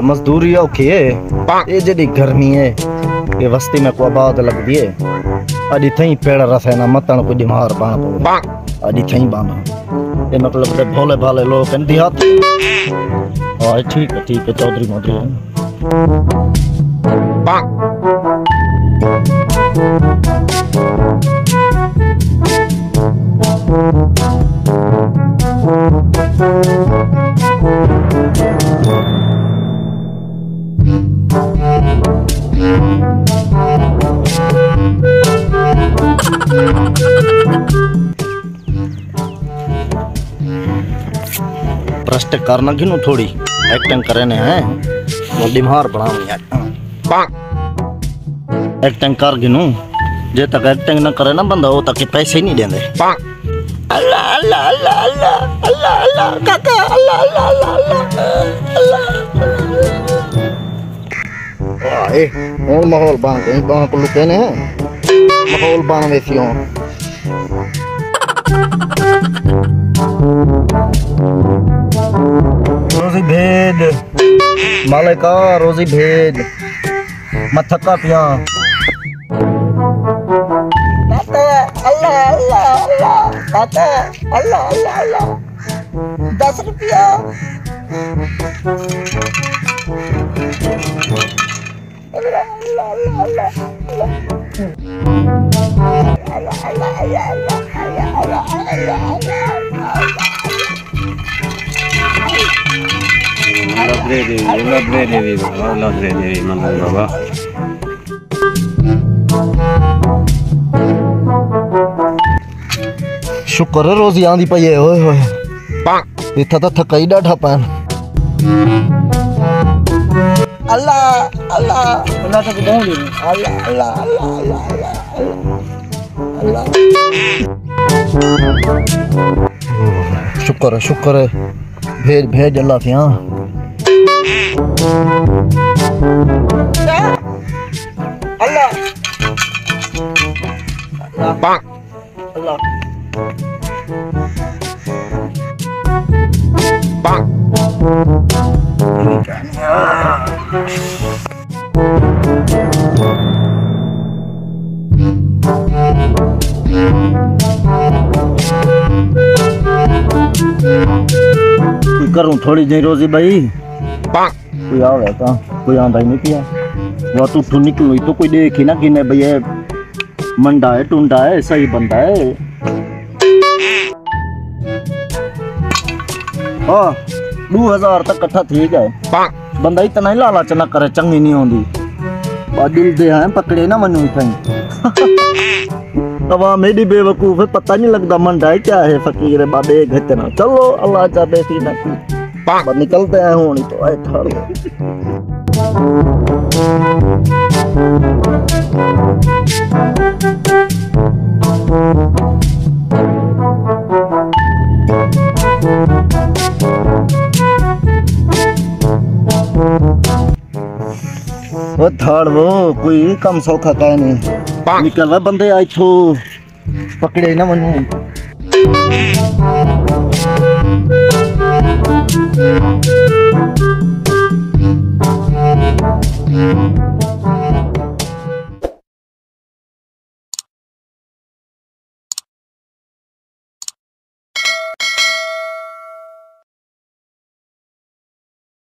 मजदूरी औखी है ये जड़ी गर्मी है ये वस्ती में को आबाद लग दिए अडी थई पेड़ रसे ना मतन को बीमार बाण पो अडी थई बाण ये मतलब दे भोले भाले लोग इन देहात हां ठीक है चौधरी मोदी प्रश्न करना क्यों थोड़ी एक्टिंग करने हैं वो बीमार बनाऊंगा एक्टिंग कर गिनू जे तक एक्टिंग ना करे ना बंदा वो तक पैसे ही नहीं देंगे अल्लाह अल्लाह अल्लाह अल्लाह अल्लाह अल्लाह काका अल्लाह अल्लाह अल्लाह वाह ए और माहौल बन गई बाहर को लुके ने माहौल बन वैसी हो रोजी भेद मालिका रोजी भेद मथका पिया अल्लाह अल्लाह अल्लाह अल्लाह अल्लाह अल्लाह 10 रुपया शुक्र है रोजी आंदी पई है ओए होए इथा तो थकाई डाठा पैन अल्लाह अल्लाह अल्लाह तक दे अल्लाह अल्लाह अल्लाह अल्लाह शुक्र है भेज अल्लाह के हां अल्लाह अल्लाह करूं थोड़ी जी रोजी भाई कोई आवे ता कोई आंदा ही नहीं पिया वो तू ठू निकलो तो कोई देखी ना गिने भई मंडा है टुंडा है सही बंदा है हां 2000 तक इकट्ठा ठीक है बंदा इतना ही लालच ना करे चंगी नहीं होंदी दिल दे हैं पकड़े ना मनु इथई अब मेरी बेवकूफ है पता नहीं लगता मंडा है क्या है फकीर है बाबे घतना चलो अल्लाह जाने सी ना पर निकलते हैं होनी तो आए ठाड़ वो थाड़ वो कोई कम सौखा का नहीं निकल बंदे आई थो पकड़े ना मनु